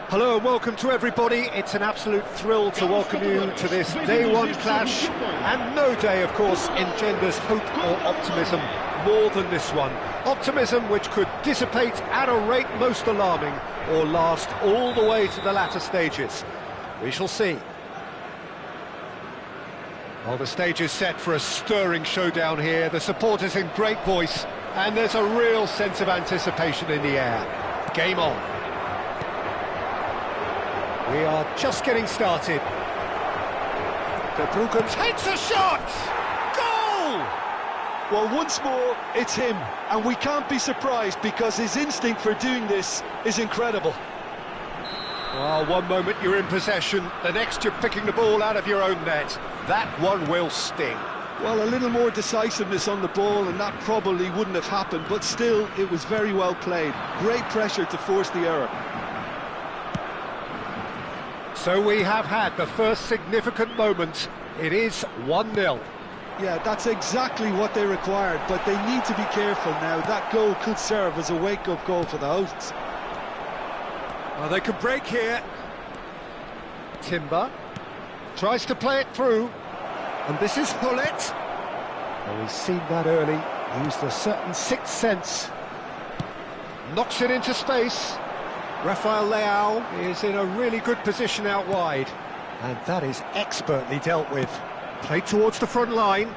Hello and welcome to everybody. It's an absolute thrill to welcome you to this day one clash, and no day, of course, engenders hope or optimism more than this one. Optimism which could dissipate at a rate most alarming or last all the way to the latter stages. We shall see. Well, the stage is set for a stirring showdown here. The supporters in great voice, and there's a real sense of anticipation in the air. Game on. We are just getting started. De Brugge takes a shot! Goal! Well, once more, it's him, and we can't be surprised because his instinct for doing this is incredible. Well, one moment you're in possession, the next you're picking the ball out of your own net. That one will sting. Well, a little more decisiveness on the ball and that probably wouldn't have happened, but still, it was very well played. Great pressure to force the error. So we have had the first significant moment. It is 1-0. Yeah, that's exactly what they required, but they need to be careful now. That goal could serve as a wake-up goal for the hosts. Well, they can break here. Timber tries to play it through, and this is Hullet. Well, he's seen that early, used a certain sixth sense. Knocks it into space. Rafael Leao is in a really good position out wide, and that is expertly dealt with. Played towards the front line.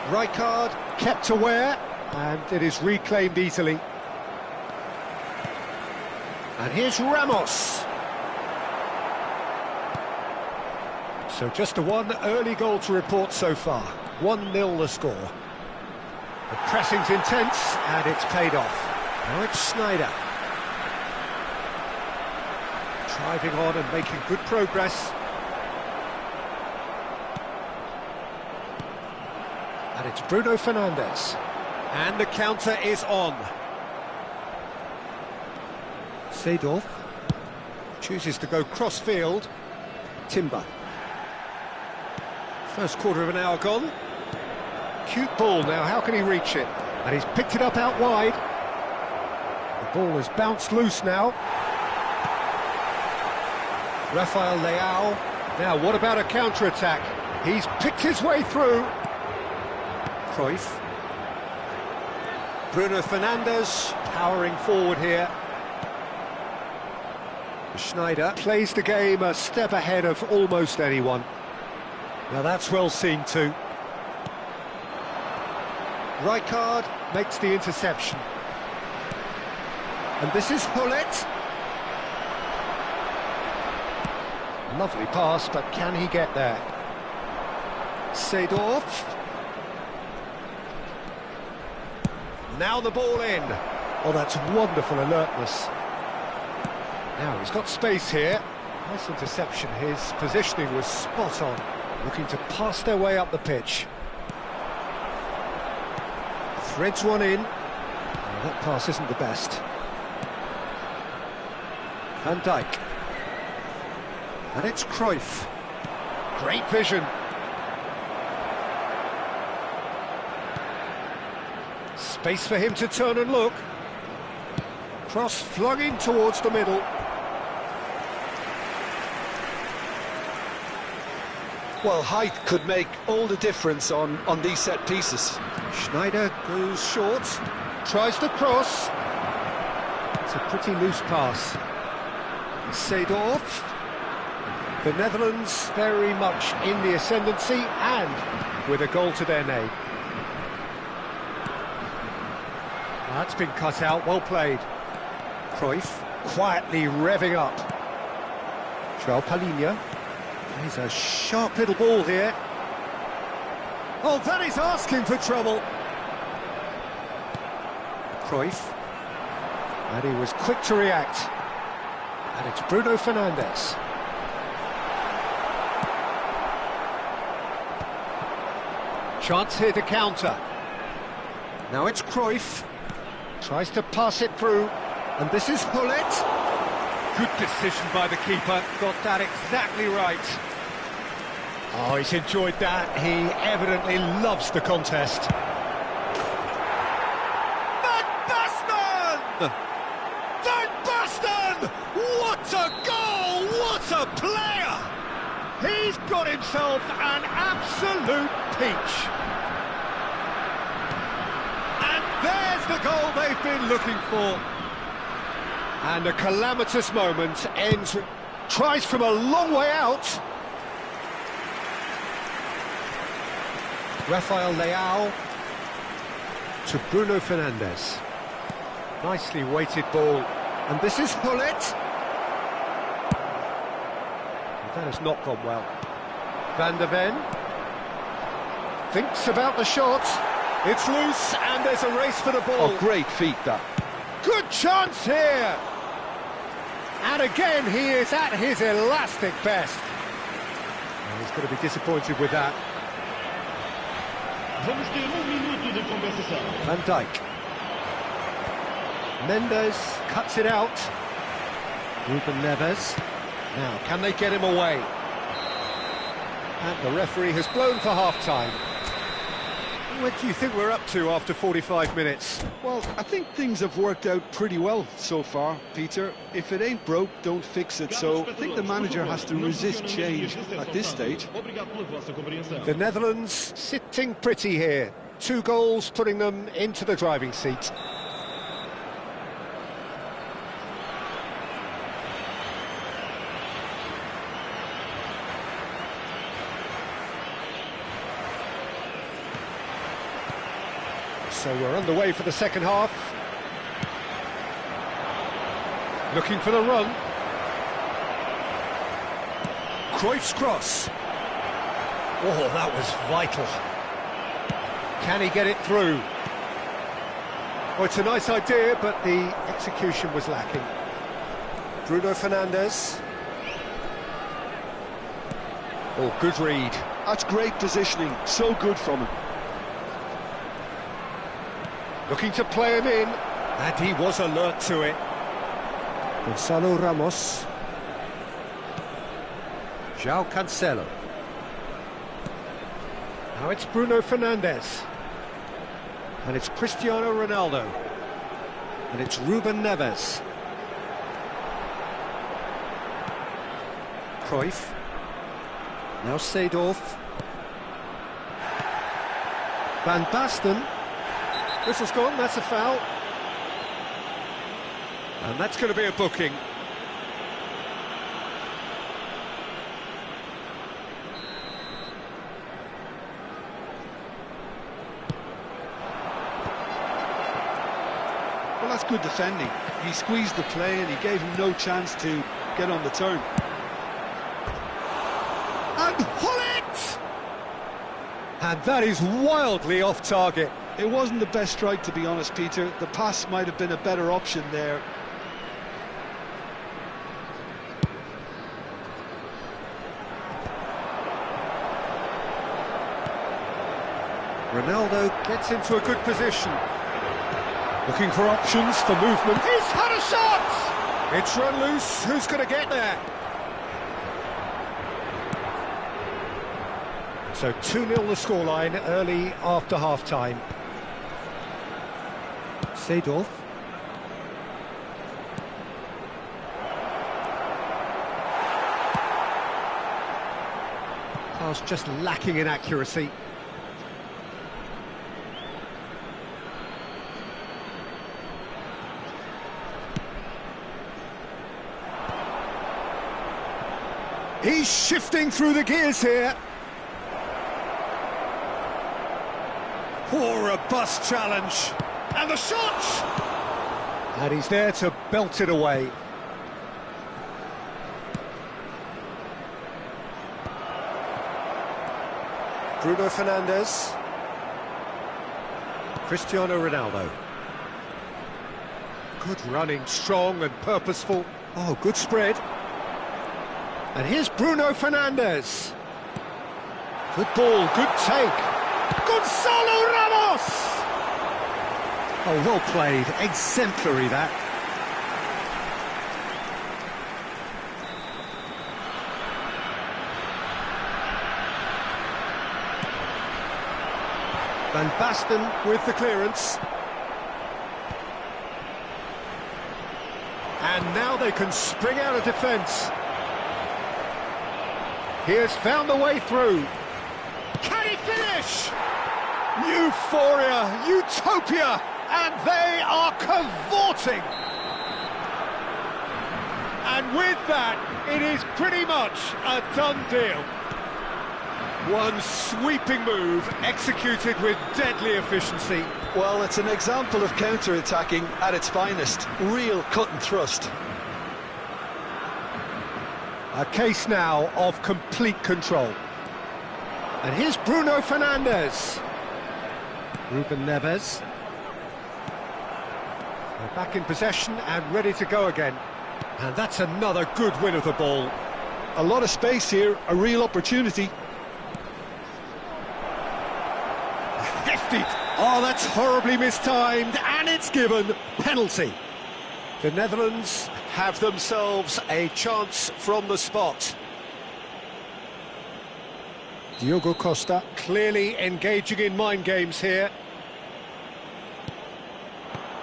Rijkaard kept aware, and it is reclaimed easily. And here's Ramos. So just the one early goal to report so far. 1-0 the score. The pressing's intense, and it's paid off. Now it's Sneijder. Driving on and making good progress. And it's Bruno Fernandes. And the counter is on. Seedorf chooses to go cross-field. Timber. First quarter of an hour gone. Cute ball now, how can he reach it? And he's picked it up out wide. The ball has bounced loose now. Rafael Leao. Now, what about a counter-attack? He's picked his way through. Cruyff. Bruno Fernandes powering forward here. Sneijder plays the game a step ahead of almost anyone. Now that's well seen too. Rijkaard makes the interception. And this is Hullet. Lovely pass, but can he get there? Seedorf. Now the ball in. Oh, that's wonderful alertness. Now he's got space here. Nice interception. His positioning was spot on. Looking to pass their way up the pitch. Threads one in. Oh, that pass isn't the best. Van Dijk. And it's Cruyff. Great vision. Space for him to turn and look. Cross flung in towards the middle. Well, height could make all the difference on these set pieces. Sneijder goes short, tries to cross. It's a pretty loose pass. Seedorf. The Netherlands very much in the ascendancy and with a goal to their name. That's been cut out, well played. Cruyff quietly revving up. João Palhinha. He's a sharp little ball here. Oh, that is asking for trouble. Cruyff. And he was quick to react. And it's Bruno Fernandes. Chance here to counter. Now it's Cruyff. Tries to pass it through. And this is Hullet. Good decision by the keeper. Got that exactly right. Oh, he's enjoyed that. He evidently loves the contest. Van Basten! Van Basten! What a goal! What a player! He's got himself an absolute peach. And there's the goal they've been looking for. And a calamitous moment ends, tries from a long way out. Rafael Leao to Bruno Fernandes. Nicely weighted ball. And this is Hullet. That has not gone well. Van der Ven thinks about the shot. It's loose and there's a race for the ball. Oh, great feat that. Good chance here. And again, he is at his elastic best. And he's going to be disappointed with that. Van Dijk. Mendes cuts it out. Ruben Neves. Now, can they get him away? And the referee has blown for half-time. What do you think we're up to after 45 minutes? Well, I think things have worked out pretty well so far, Peter. If it ain't broke, don't fix it. So I think the manager has to resist change at this stage. The Netherlands sitting pretty here. 2 goals putting them into the driving seat. So we're underway for the second half. Looking for the run. Cruyff's cross. Oh, that was vital. Can he get it through? Well, it's a nice idea, but the execution was lacking. Bruno Fernandes. Oh, good read. That's great positioning, so good from him. Looking to play him in, and he was alert to it. Gonzalo Ramos. João Cancelo. Now it's Bruno Fernandes. And it's Cristiano Ronaldo. And it's Ruben Neves. Cruyff. Now Seedorf. Van Basten. Whistle's gone, that's a foul. And that's going to be a booking. Well, that's good defending. He squeezed the play and he gave him no chance to get on the turn. And Hullet! And that is wildly off target. It wasn't the best strike, to be honest, Peter. The pass might have been a better option there. Ronaldo gets into a good position. Looking for options for movement. He's had a shot! It's run loose. Who's going to get there? So 2-0 the scoreline early after half-time. Seedorf. Pass just lacking in accuracy. He's shifting through the gears here. Poor robust challenge. And the shot! And he's there to belt it away. Bruno Fernandes. Cristiano Ronaldo. Good running, strong and purposeful. Oh, good spread. And here's Bruno Fernandes. Good ball, good take. Gonzalo Ramos! Oh, well played. Exemplary, that. Van Basten with the clearance. And now they can spring out of defence. He has found the way through. Can he finish? Euphoria, utopia, and they are cavorting. And with that, it is pretty much a done deal. One sweeping move executed with deadly efficiency. Well, it's an example of counter-attacking at its finest. Real cut and thrust. A case now of complete control. And here's Bruno Fernandes. Ruben Neves. They're back in possession and ready to go again. And that's another good win of the ball. A lot of space here, a real opportunity. Hefty! Oh, that's horribly mistimed, and it's given. Penalty. The Netherlands have themselves a chance from the spot. Diogo Costa clearly engaging in mind games here.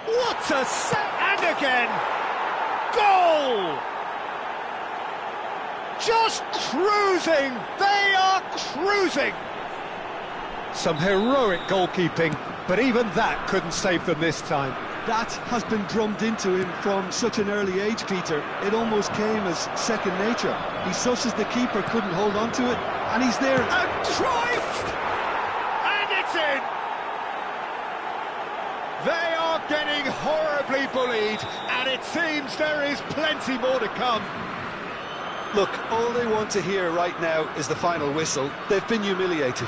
What a set! And again! Goal! Just cruising! They are cruising! Some heroic goalkeeping, but even that couldn't save them this time. That has been drummed into him from such an early age, Peter. It almost came as second nature. He susses the keeper, couldn't hold on to it, and he's there. And Cruyff! And it's in! They are getting horribly bullied, and it seems there is plenty more to come. Look, all they want to hear right now is the final whistle. They've been humiliated.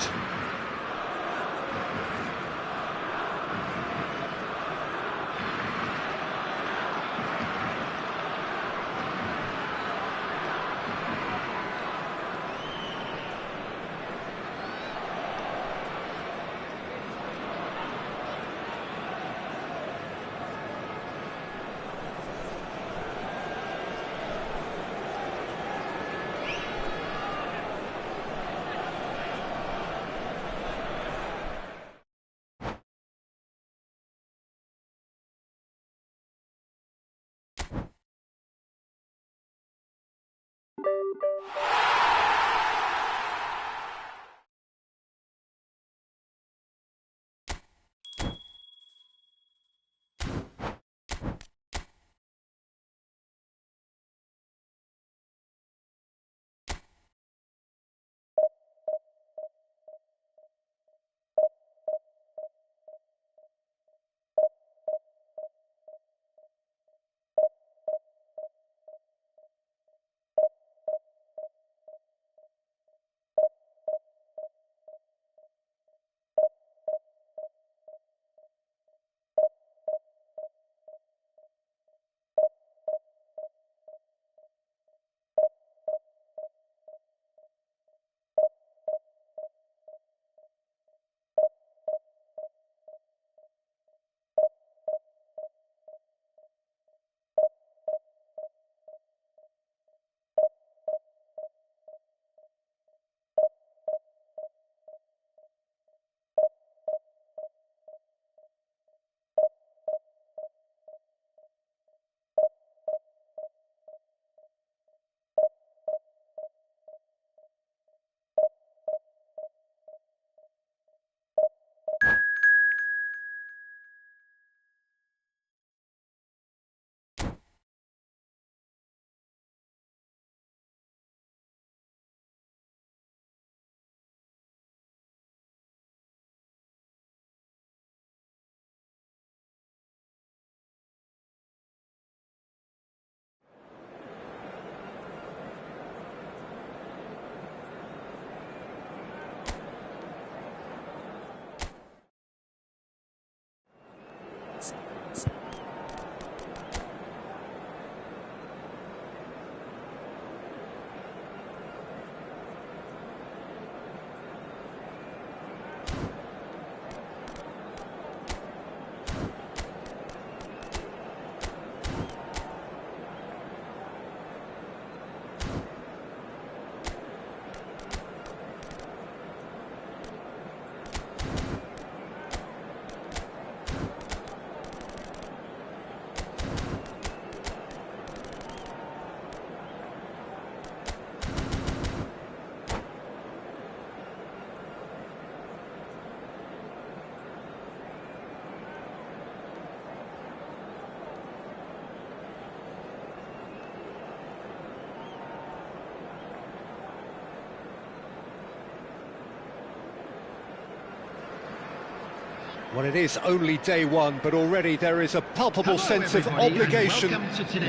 Well, it is only day one, but already there is a palpable sense of obligation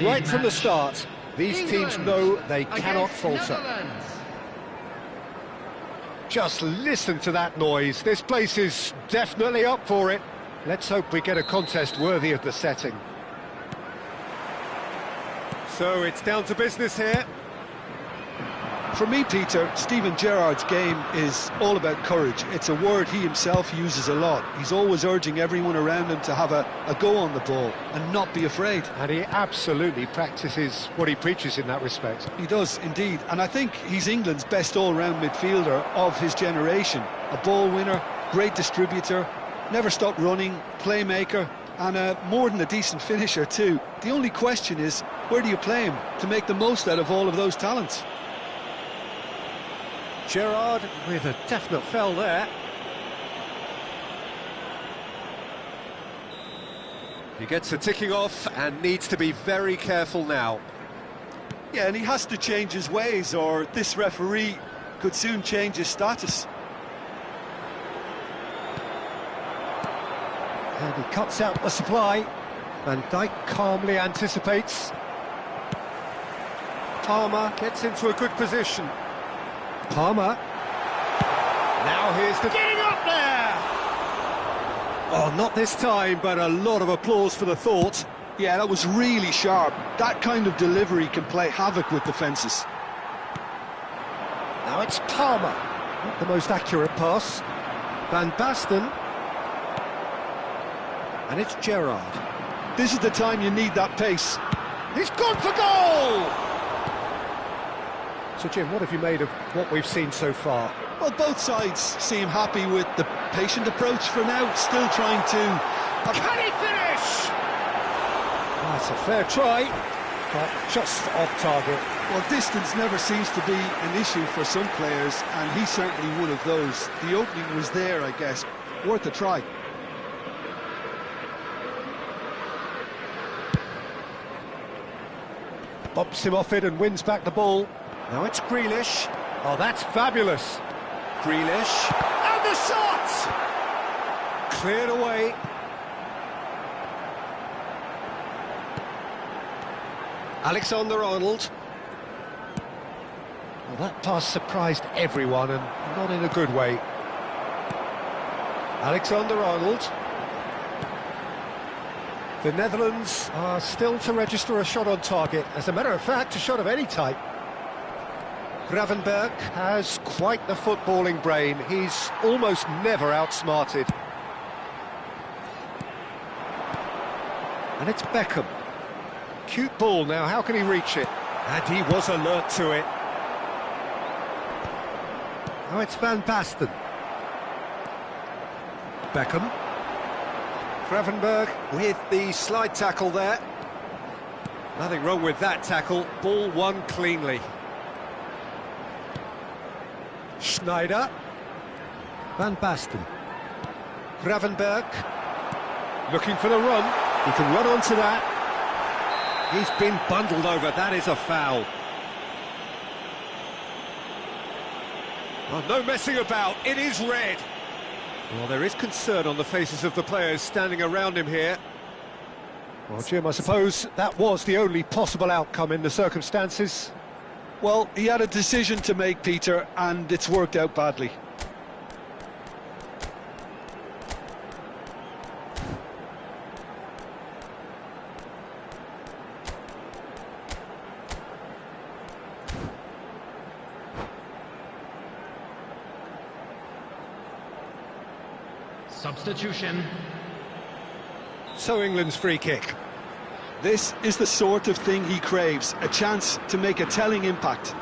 right from the start. These teams know they cannot falter. Just listen to that noise. This place is definitely up for it. Let's hope we get a contest worthy of the setting. So it's down to business here. For me, Peter, Steven Gerrard's game is all about courage. It's a word he himself uses a lot. He's always urging everyone around him to have a go on the ball and not be afraid. And he absolutely practices what he preaches in that respect. He does, indeed. And I think he's England's best all-round midfielder of his generation. A ball winner, great distributor, never stopped running, playmaker, and more than a decent finisher too. The only question is, where do you play him to make the most out of all of those talents? Gerrard with a definite fell there. He gets a ticking off and needs to be very careful now. Yeah, and he has to change his ways, or this referee could soon change his status. And he cuts out the supply. Van Dijk calmly anticipates. Palmer gets into a good position. Palmer. Now here's the... Getting up there! Oh, not this time, but a lot of applause for the thought. Yeah, that was really sharp. That kind of delivery can play havoc with defences. Now it's Palmer. Not the most accurate pass. Van Basten. And it's Gerrard. This is the time you need that pace. He's gone for goal! So, Jim, what have you made of what we've seen so far? Well, both sides seem happy with the patient approach for now, still trying to... Can he finish? That's a fair try, but just off target. Well, distance never seems to be an issue for some players, and he's certainly one of those. The opening was there, I guess. Worth a try. Bumps him off it and wins back the ball. Now it's Grealish. Oh, that's fabulous. Grealish. And the shot! Cleared away. Alexander-Arnold. Well, that pass surprised everyone, and not in a good way. Alexander-Arnold. The Netherlands are still to register a shot on target. As a matter of fact, a shot of any type. Gravenberch has quite the footballing brain. He's almost never outsmarted. And it's Beckham. Cute ball now, how can he reach it? And he was alert to it. Now it's Van Basten. Beckham. Gravenberch with the slide tackle there. Nothing wrong with that tackle. Ball won cleanly. Schneider. Van Basten. Gravenberch. Looking for the run. He can run onto that. He's been bundled over. That is a foul. Oh, no messing about. It is red. Well, there is concern on the faces of the players standing around him here. Well, Jim, I suppose that was the only possible outcome in the circumstances. Well, he had a decision to make, Peter, and it's worked out badly. Substitution. So England's free kick. This is the sort of thing he craves, a chance to make a telling impact.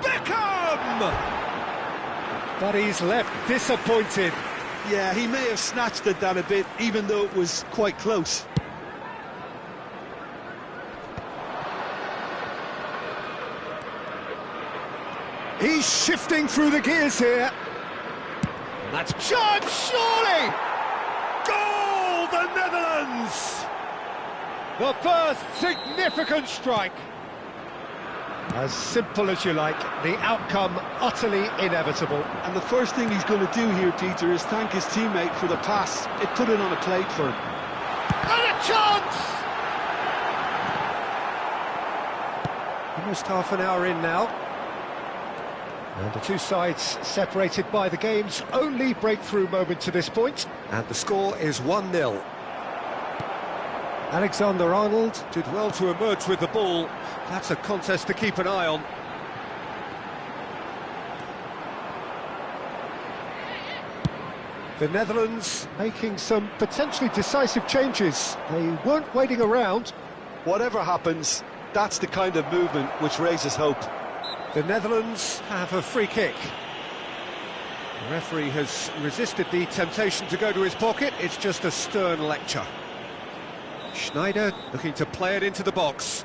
Beckham! But he's left disappointed. Yeah, he may have snatched at that a bit, even though it was quite close. He's shifting through the gears here. That's Judge, surely! Goal, the Netherlands! The first significant strike. As simple as you like, the outcome utterly inevitable. And the first thing he's going to do here, Peter, is thank his teammate for the pass. It put it on a plate for him. And a chance! Almost half an hour in now. And the two sides separated by the game's only breakthrough moment to this point. And the score is 1-0. Alexander-Arnold did well to emerge with the ball. That's a contest to keep an eye on. The Netherlands making some potentially decisive changes. They weren't waiting around. Whatever happens, that's the kind of movement which raises hope. The Netherlands have a free kick. The referee has resisted the temptation to go to his pocket. It's just a stern lecture. Schneider looking to play it into the box.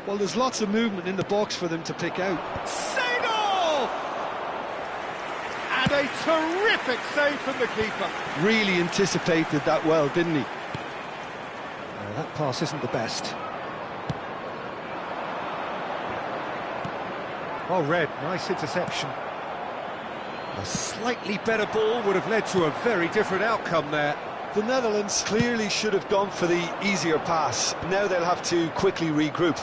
Well, there's lots of movement in the box for them to pick out. Seedorf! And a terrific save from the keeper. Really anticipated that well, didn't he? That pass isn't the best. Oh, Red, nice interception. A slightly better ball would have led to a very different outcome there. The Netherlands clearly should have gone for the easier pass. Now they'll have to quickly regroup.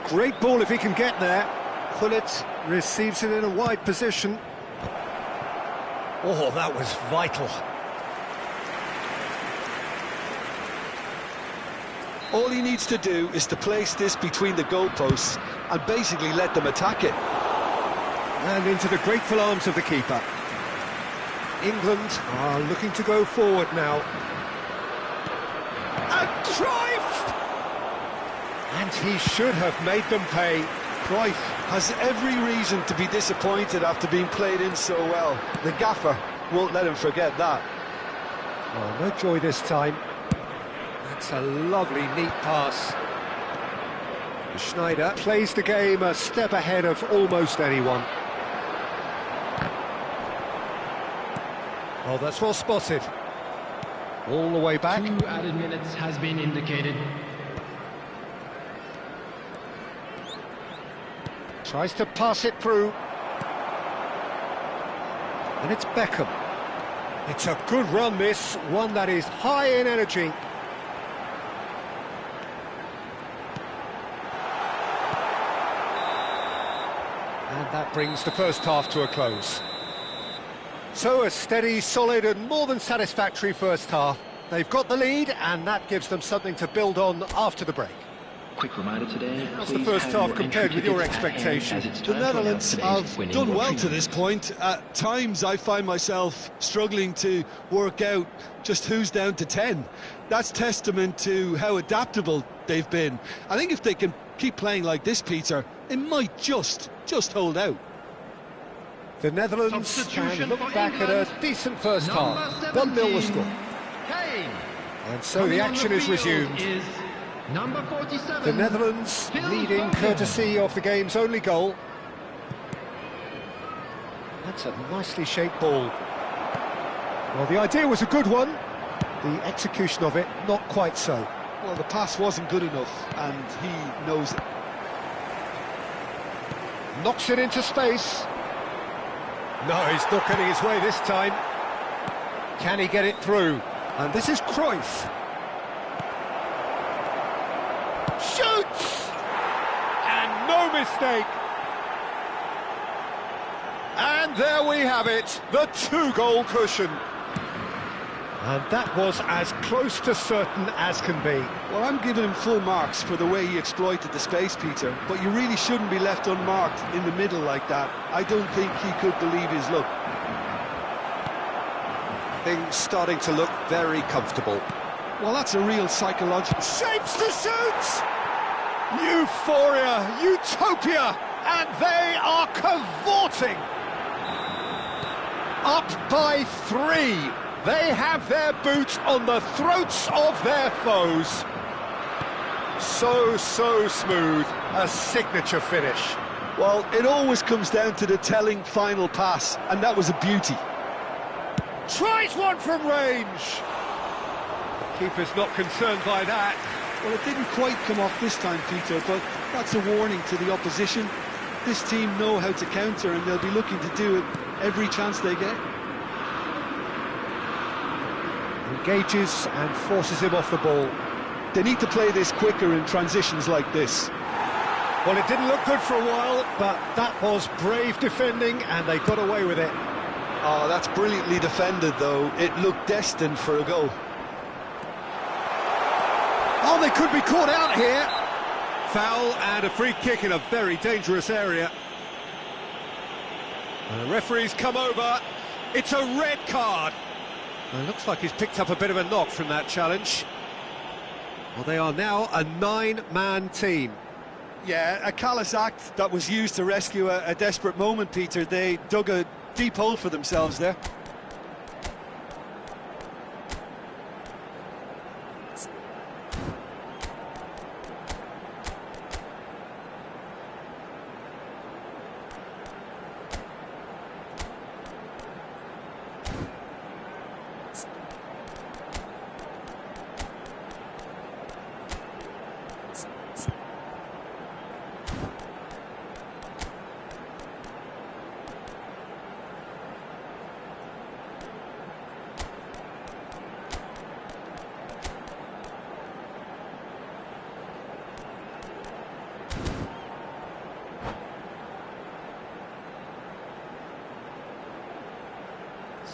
Great ball if he can get there. Gullit receives it in a wide position. Oh, that was vital. All he needs to do is to place this between the goalposts and basically let them attack it. And into the grateful arms of the keeper. England are looking to go forward now. And Cruyff! And he should have made them pay. Cruyff has every reason to be disappointed after being played in so well. The gaffer won't let him forget that. Well, no joy this time. That's a lovely, neat pass. Schneider plays the game a step ahead of almost anyone. Oh, that's well spotted. All the way back. 2 added minutes has been indicated. Tries to pass it through. And it's Beckham. It's a good run, this. One that is high in energy. And that brings the first half to a close. So a steady, solid and more than satisfactory first half. They've got the lead and that gives them something to build on after the break. Quick reminder today. How's the first half compared with your expectations? The Netherlands have done well to this point. At times I find myself struggling to work out just who's down to 10. That's testament to how adaptable they've been. I think if they can keep playing like this, Peter, it might just hold out. The Netherlands can look back at a decent first half. 1-0 the score. And so the action is resumed. Number 47. The Netherlands leading courtesy of the game's only goal. That's a nicely shaped ball. Well, the idea was a good one. The execution of it, not quite so. Well, the pass wasn't good enough, and he knows it. Knocks it into space. No, he's not getting his way this time. Can he get it through? And this is Cruyff. Shoots! And no mistake. And there we have it, the 2-goal cushion. And that was as close to certain as can be. Well, I'm giving him full marks for the way he exploited the space, Peter, but you really shouldn't be left unmarked in the middle like that. I don't think he could believe his luck. Things starting to look very comfortable. Well, that's a real psychological... Shapes to shoot! Euphoria, utopia, and they are cavorting. Up by 3. They have their boot on the throats of their foes. So smooth, a signature finish. Well, it always comes down to the telling final pass, and that was a beauty. Tries one from range. Keeper's not concerned by that. Well, it didn't quite come off this time, Peter, but that's a warning to the opposition. This team know how to counter, and they'll be looking to do it every chance they get. Engages and forces him off the ball. They need to play this quicker in transitions like this. Well, it didn't look good for a while, but that was brave defending, and they got away with it. Oh, that's brilliantly defended, though. It looked destined for a goal. Oh, they could be caught out here. Foul and a free kick in a very dangerous area. And the referee's come over. It's a red card. Well, it looks like he's picked up a bit of a knock from that challenge. Well, they are now a 9-man team. Yeah, a callous act that was used to rescue a desperate moment, Peter. They dug a deep hole for themselves there.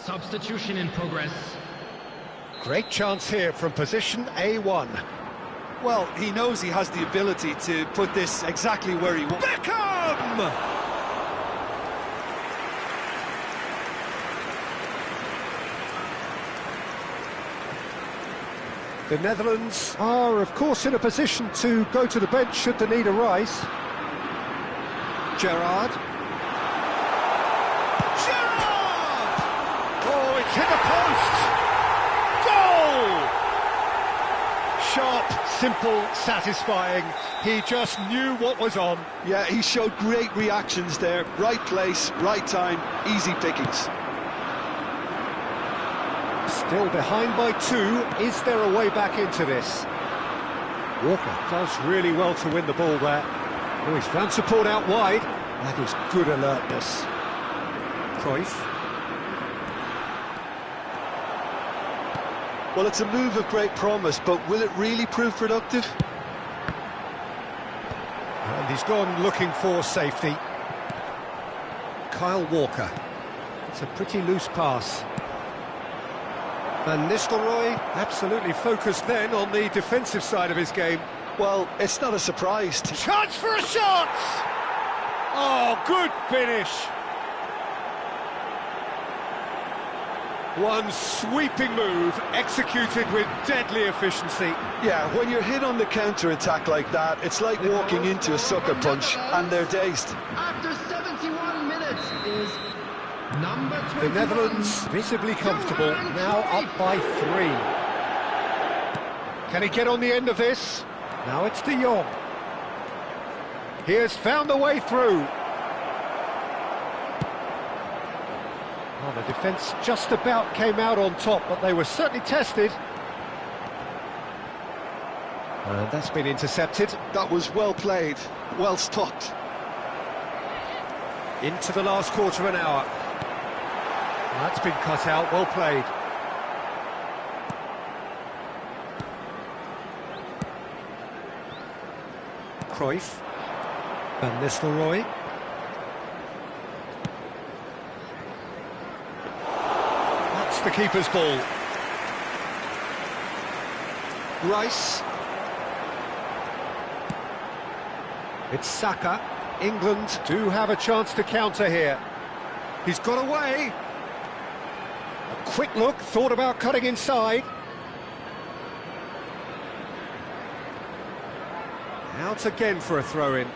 Substitution in progress. Great chance here from position A1. Well, he knows he has the ability to put this exactly where he wants. Beckham! The Netherlands are, of course, in a position to go to the bench should the need arise. Gerrard. Gerrard! Oh, it's hit the post! Goal! Sharp, simple, satisfying. He just knew what was on. Yeah, he showed great reactions there. Right place, right time, easy pickings. Still behind by 2. Is there a way back into this? Walker does really well to win the ball there. Oh, he's found support out wide. That is good alertness. Cruyff. Well, it's a move of great promise, but will it really prove productive? And he's gone looking for safety. Kyle Walker. It's a pretty loose pass. Van Nistelrooy absolutely focused then on the defensive side of his game. Well, it's not a surprise. Chance for a shot! Oh, good finish. One sweeping move, executed with deadly efficiency. Yeah, when you're hit on the counter-attack like that, it's like walking into a sucker punch, and they're dazed. After 71 minutes is number 21. The Netherlands visibly comfortable, now up by 3. Can he get on the end of this? Now it's De Jong. He has found a way through. Well, the defence just about came out on top, but they were certainly tested. And that's been intercepted. That was well played, well stopped. Into the last quarter of an hour. That's been cut out, well played. Cruyff. Van Nistelrooy. That's the keeper's ball. Rice. It's Saka. England do have a chance to counter here. He's got away. A quick look, thought about cutting inside. Out again for a throw-in.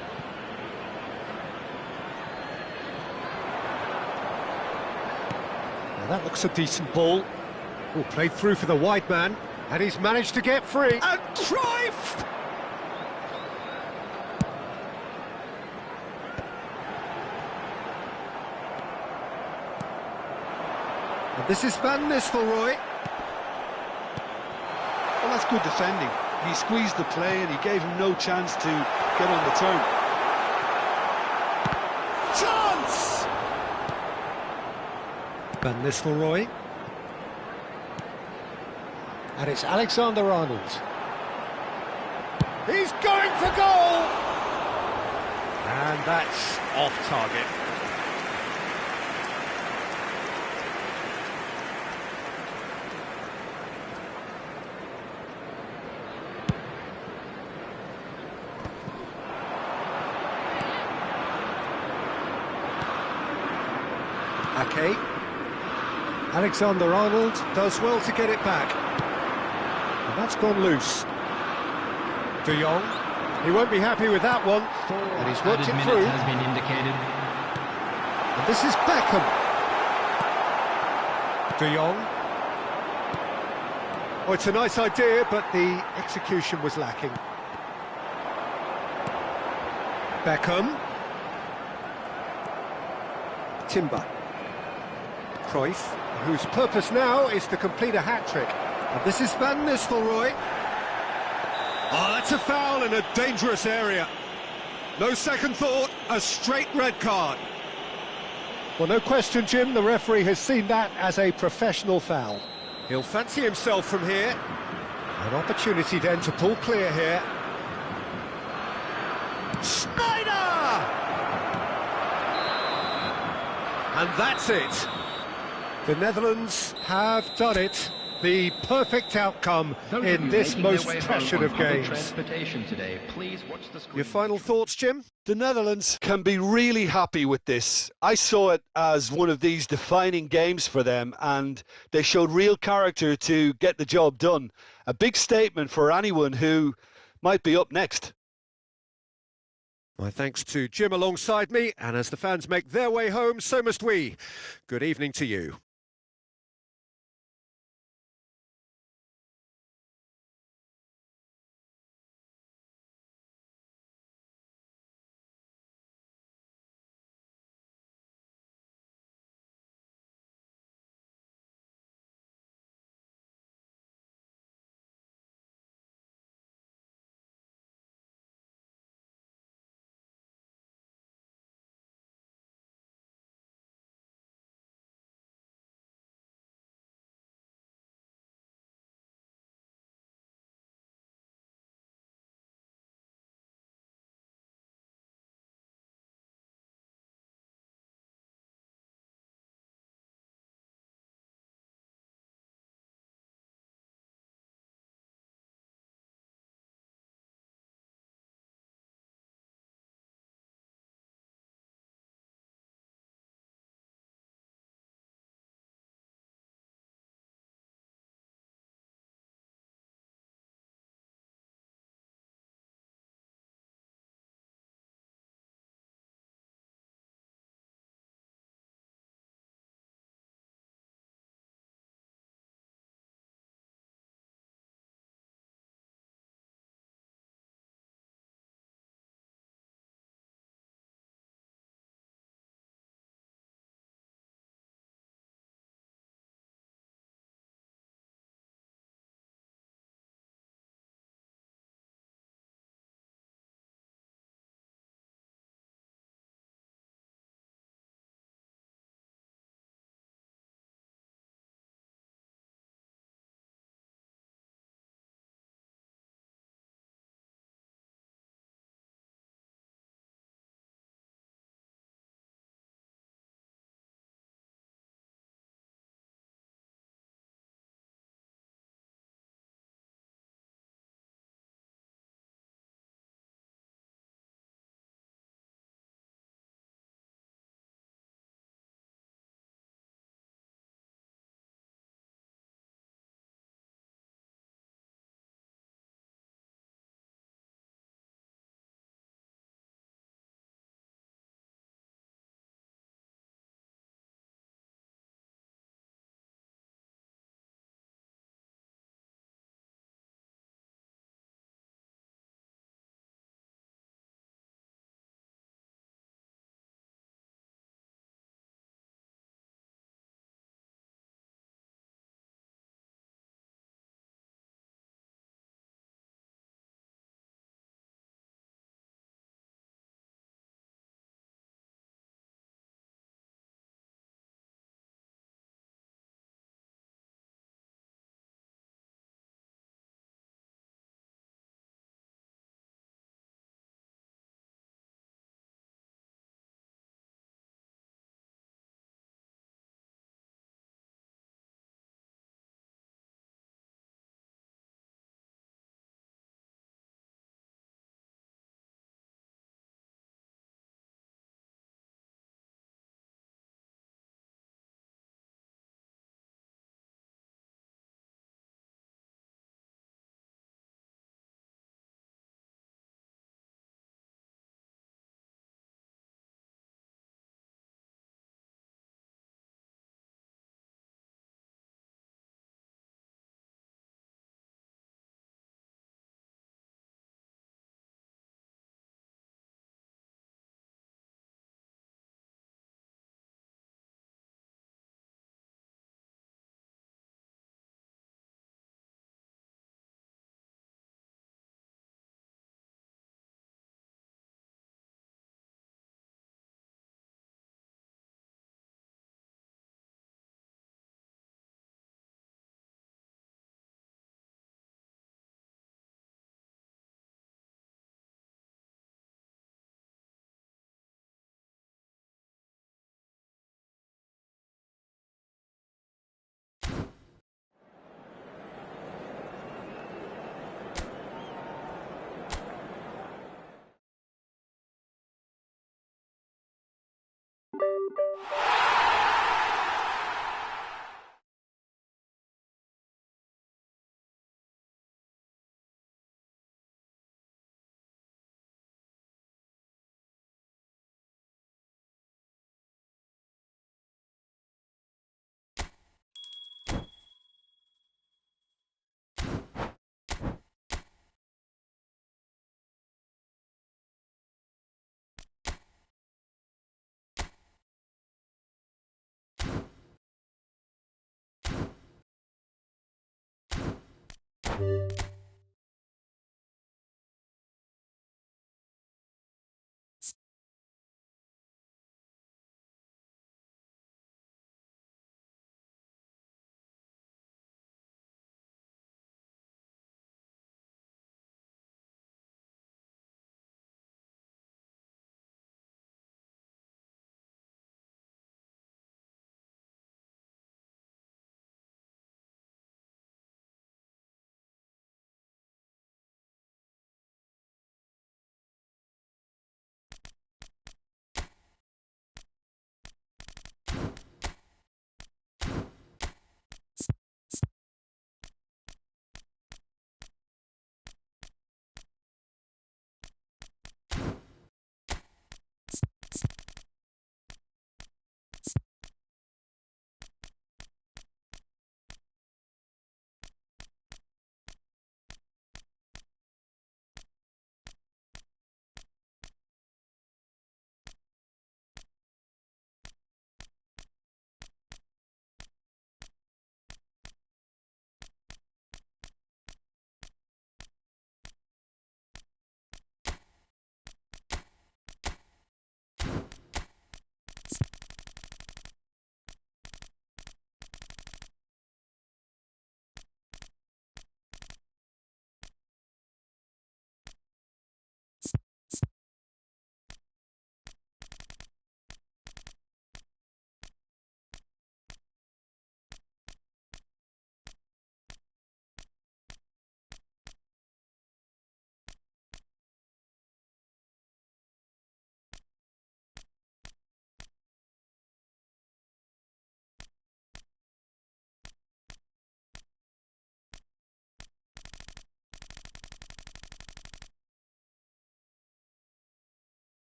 Now that looks a decent ball. Oh, played through for the wide man, and he's managed to get free. And Cruyff! And this is Van Nistelrooy. Well, that's good defending. He squeezed the play and he gave him no chance to get on the turn. Chance! Van Nistelrooy. And it's Alexander-Arnold. He's going for goal! And that's off target. Ake. Alexander-Arnold does well to get it back. And that's gone loose. De Jong. He won't be happy with that one. And he's worked it through. Has been indicated. And this is Beckham. De Jong. Oh, it's a nice idea, but the execution was lacking. Beckham. Timber. Cruyff, whose purpose now is to complete a hat-trick. And this is Van Nistelrooy. Oh, that's a foul in a dangerous area. No second thought, a straight red card. Well, no question, Jim, the referee has seen that as a professional foul. He'll fancy himself from here. An opportunity then to pull clear here. Schneider! And that's it. The Netherlands have done it. The perfect outcome in this most pressured of games. Your final thoughts, Jim? The Netherlands can be really happy with this. I saw it as one of these defining games for them, and they showed real character to get the job done. A big statement for anyone who might be up next. My thanks to Jim alongside me, and as the fans make their way home, so must we. Good evening to you.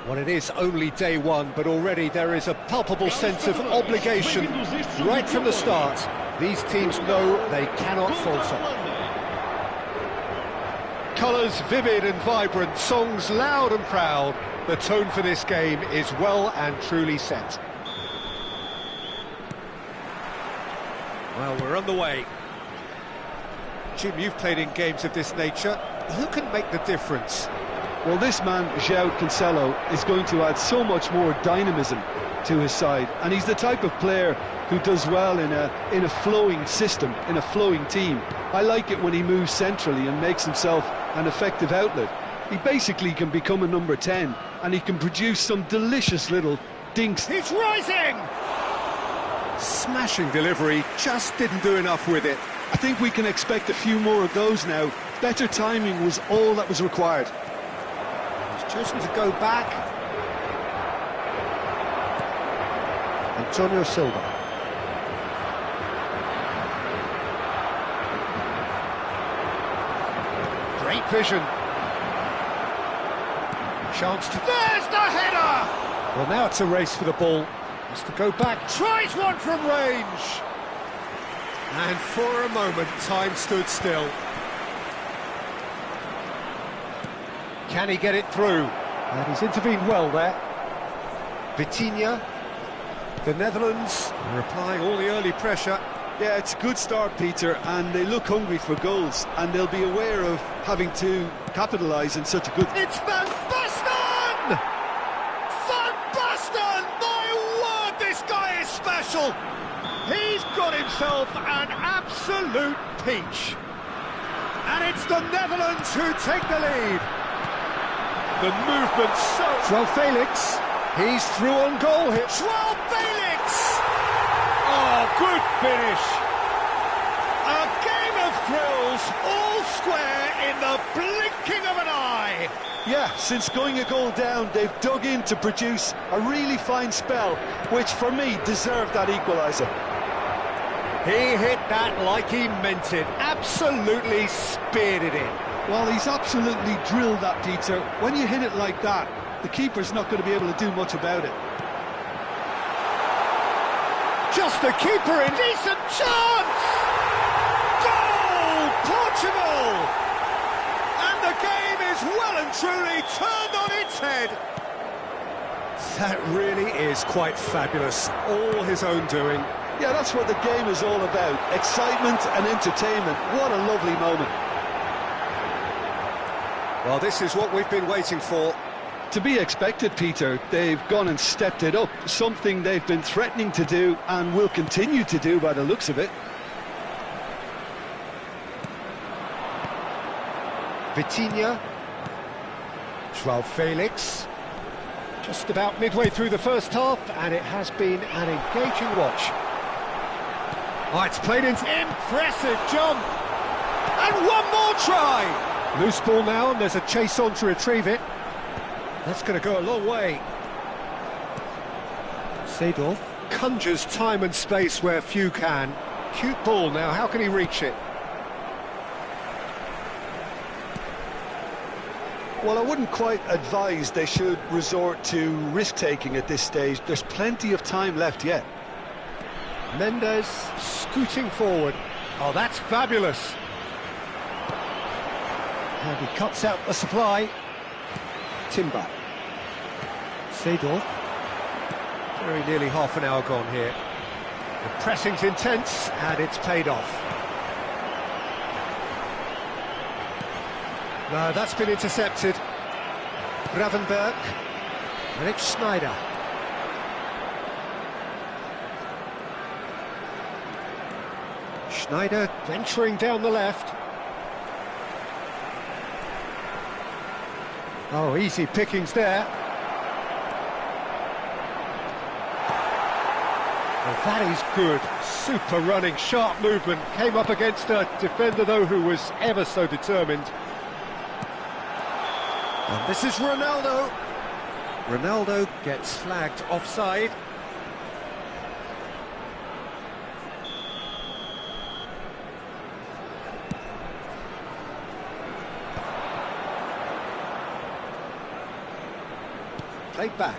Well, it is only day one, but already there is a palpable sense of obligation right from the start. These teams know they cannot falter. Colours vivid and vibrant, songs loud and proud. The tone for this game is well and truly set. Well, we're on the way. Jim, you've played in games of this nature. Who can make the difference? Well, this man, João Cancelo, is going to add so much more dynamism to his side, and he's the type of player who does well in a flowing system, in a flowing team. I like it when he moves centrally and makes himself an effective outlet. He basically can become a number 10, and he can produce some delicious little dinks. He's rising! Smashing delivery, just didn't do enough with it. I think we can expect a few more of those now. Better timing was all that was required. Chosen to go back. Antonio Silva. Great vision. Chance to... There's the header! Well, now it's a race for the ball. Has to go back. Tries one from range. And for a moment, time stood still. Can he get it through? And he's intervened well there. Vitinha, the Netherlands, are applying all the early pressure. Yeah, it's a good start, Peter, and they look hungry for goals, and they'll be aware of having to capitalise in such a good... It's Van Basten! Van Basten! My word, this guy is special! He's got himself an absolute peach. And it's the Netherlands who take the lead. The movement so... João Felix, he's through on goal here. João Felix! Oh, good finish. A game of thrills, all square in the blinking of an eye. Yeah, since going a goal down, they've dug in to produce a really fine spell, which for me deserved that equaliser. He hit that like he meant it, absolutely speared it in. Well, he's absolutely drilled that, Peter. When you hit it like that, the keeper's not going to be able to do much about it. Just the keeper in decent chance! Goal! Portugal! And the game is well and truly turned on its head. That really is quite fabulous. All his own doing. Yeah, that's what the game is all about. Excitement and entertainment. What a lovely moment. Well, this is what we've been waiting for. To be expected, Peter. They've gone and stepped it up. Something they've been threatening to do and will continue to do by the looks of it. Vitinha. João Felix. Just about midway through the first half, and it has been an engaging watch. Oh, it's played into... Impressive jump! And one more try! Loose ball now, and there's a chase on to retrieve it. That's going to go a long way. Seedorf conjures time and space where few can. Cute ball now, how can he reach it? Well, I wouldn't quite advise they should resort to risk-taking at this stage. There's plenty of time left yet. Mendes scooting forward. Oh, that's fabulous. And he cuts out the supply. Timber. Seedorf. Very nearly half an hour gone here. The pressing's intense, and it's paid off. No, that's been intercepted. Gravenberg. And it's Schneider. Schneider venturing down the left. Oh, easy pickings there. Well, that is good. Super running, sharp movement. Came up against a defender, though, who was ever so determined. And this is Ronaldo. Ronaldo gets flagged offside. Played back.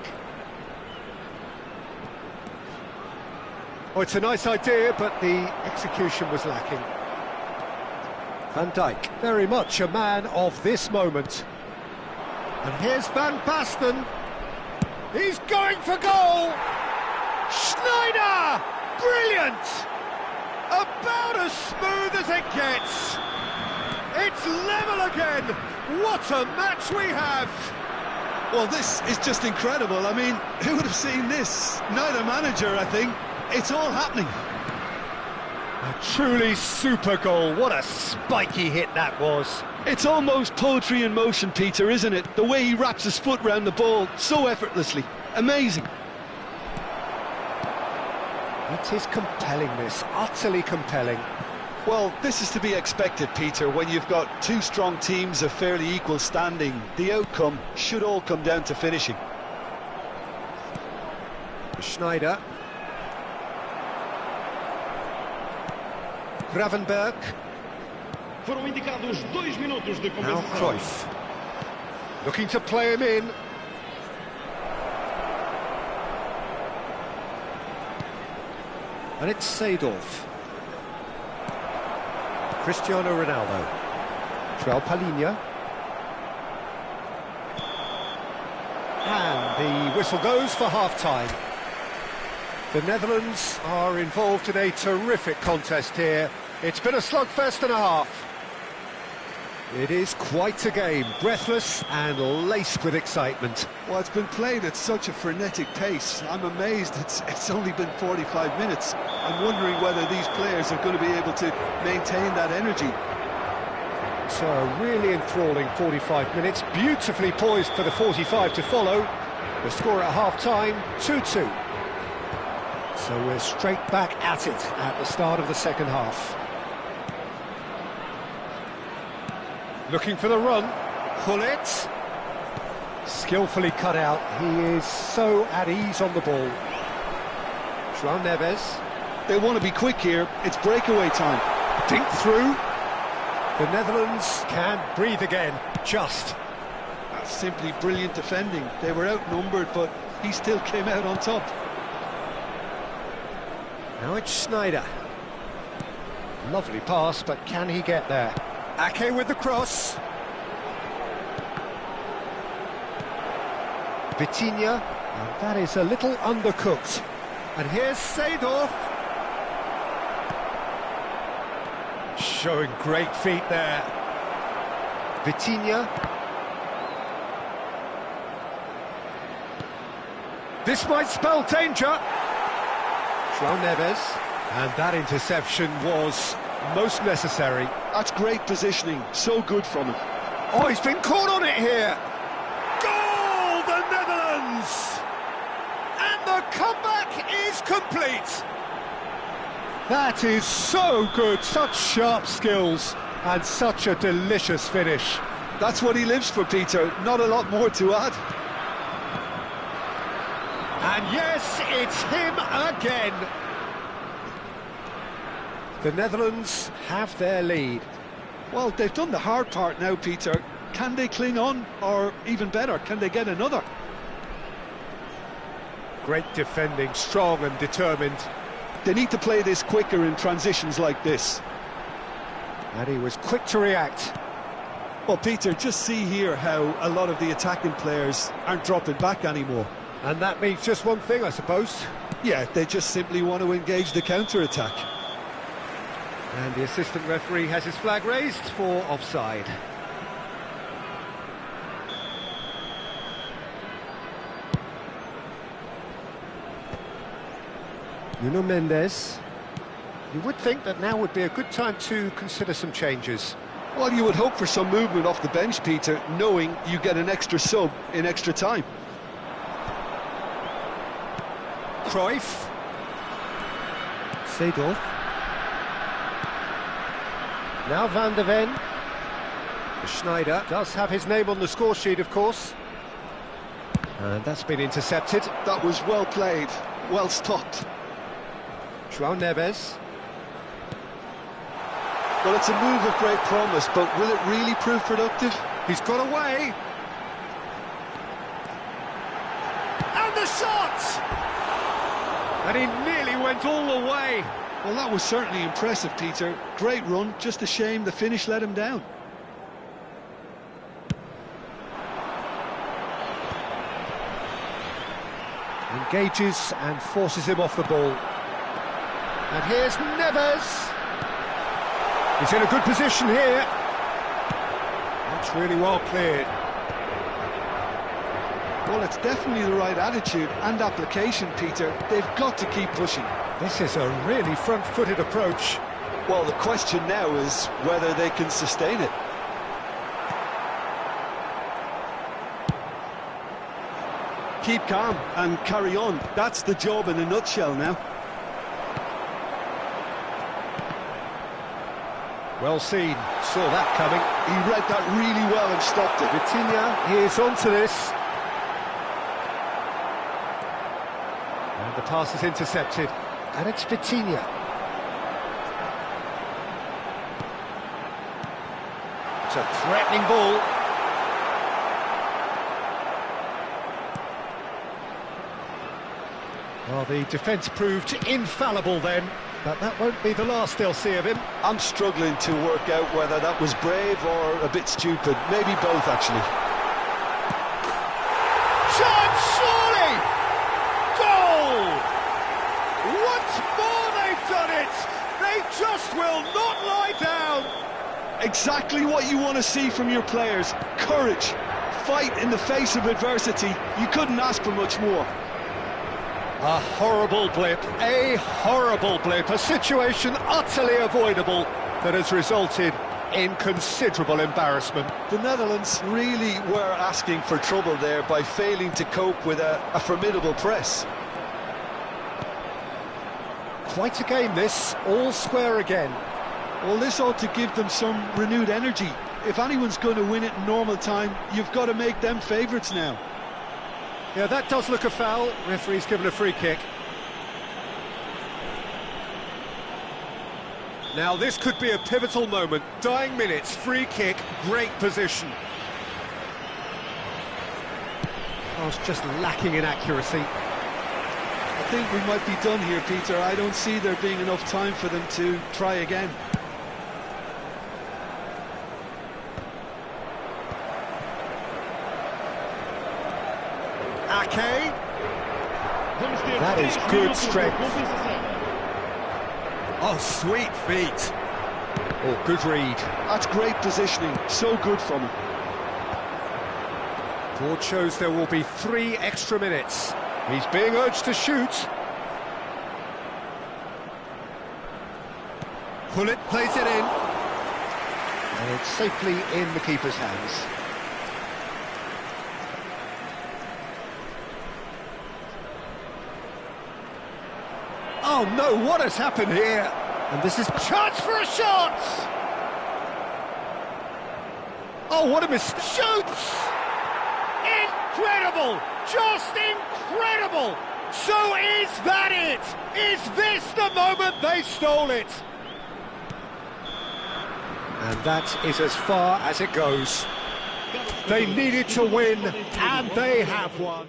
Oh, it's a nice idea, but the execution was lacking. Van Dijk, very much a man of this moment. And here's Van Basten. He's going for goal! Schneider! Brilliant! About as smooth as it gets. It's level again. What a match we have! Well, this is just incredible. I mean, who would have seen this? Neither manager, I think. It's all happening. A truly super goal. What a spiky hit that was. It's almost poetry in motion, Peter, isn't it? The way he wraps his foot round the ball so effortlessly. Amazing. It is compelling, this. Utterly compelling. Well, this is to be expected, Peter, when you've got two strong teams of fairly equal standing. The outcome should all come down to finishing. Schneider. Gravenberg. Foram indicados 2 minutos de Now compensação. Cruyff. Looking to play him in. And it's Seedorf. Cristiano Ronaldo. João Palhinha. And the whistle goes for half-time. The Netherlands are involved in a terrific contest here. It's been a slugfest and a half. It is quite a game, breathless and laced with excitement. Well, it's been played at such a frenetic pace. I'm amazed it's only been 45 minutes. I'm wondering whether these players are going to be able to maintain that energy. So a really enthralling 45 minutes, beautifully poised for the 45 to follow. The score at half-time, 2-2. So we're straight back at it at the start of the second half. Looking for the run. Hullet. Skillfully cut out. He is so at ease on the ball. João Neves. They want to be quick here. It's breakaway time. Dink through. The Netherlands can breathe again. Just. That's simply brilliant defending. They were outnumbered, but he still came out on top. Now it's Schneider. Lovely pass, but can he get there? Ake with the cross. Vitinha. And that is a little undercooked. And here's Seedorf. Showing great feet there. Vitinha. This might spell danger. João Neves. And that interception was most necessary. That's great positioning, so good from him. Oh, he's been caught on it here. Goal, the Netherlands! And the comeback is complete. That is so good, such sharp skills and such a delicious finish. That's what he lives for, Peter, not a lot more to add. And yes, it's him again. The Netherlands have their lead. Well, they've done the hard part now, Peter. Can they cling on, or even better, can they get another? Great defending, strong and determined. They need to play this quicker in transitions like this. And he was quick to react. Well, Peter, just see here how a lot of the attacking players aren't dropping back anymore. And that means just one thing, I suppose. Yeah, they just simply want to engage the counter-attack. And the assistant referee has his flag raised for offside. Nuno Mendes. You would think that now would be a good time to consider some changes. Well, you would hope for some movement off the bench, Peter, knowing you get an extra sub in extra time. Cruyff. Seedorf. Now Van de Ven. Schneider does have his name on the score sheet, of course. And that's been intercepted. That was well played, well stopped. João Neves. Well, it's a move of great promise, but will it really prove productive? He's got away. And the shot! And he nearly went all the way. Well, that was certainly impressive, Peter. Great run, just a shame the finish let him down. Engages and forces him off the ball. And here's Neves. He's in a good position here. That's really well cleared. Well, it's definitely the right attitude and application, Peter. They've got to keep pushing. This is a really front-footed approach. Well, the question now is whether they can sustain it. Keep calm and carry on. That's the job in a nutshell now. Well seen, saw that coming. He read that really well and stopped it. Vitinha, he is onto this. And the pass is intercepted. And it's Vitinha. It's a threatening ball. Well, the defence proved infallible then, but that won't be the last they'll see of him. I'm struggling to work out whether that was brave or a bit stupid. Maybe both, actually. Shot, surely! Goal! Once more they've done it! They just will not lie down! Exactly what you want to see from your players. Courage. Fight in the face of adversity. You couldn't ask for much more. A horrible blip, a situation utterly avoidable that has resulted in considerable embarrassment. The Netherlands really were asking for trouble there by failing to cope with a formidable press. Quite a game this, all square again. Well, this ought to give them some renewed energy. If anyone's going to win it in normal time, you've got to make them favourites now. Yeah, that does look a foul. Referee's given a free kick. Now this could be a pivotal moment. Dying minutes, free kick, great position. I was just lacking in accuracy. I think we might be done here, Peter. I don't see there being enough time for them to try again. Ake. okay. That is good strength. Oh, sweet feet. Oh, good read. That's great positioning, so good from him. Board shows there will be 3 extra minutes. He's being urged to shoot. Pullet plays it in. And it's safely in the keeper's hands. Oh no, what has happened here? And this is chance for a shot! Oh, what a mistake! Shoots! Incredible! Just incredible! So is that it? Is this the moment they stole it? And that is as far as it goes. They needed to win, and they have won.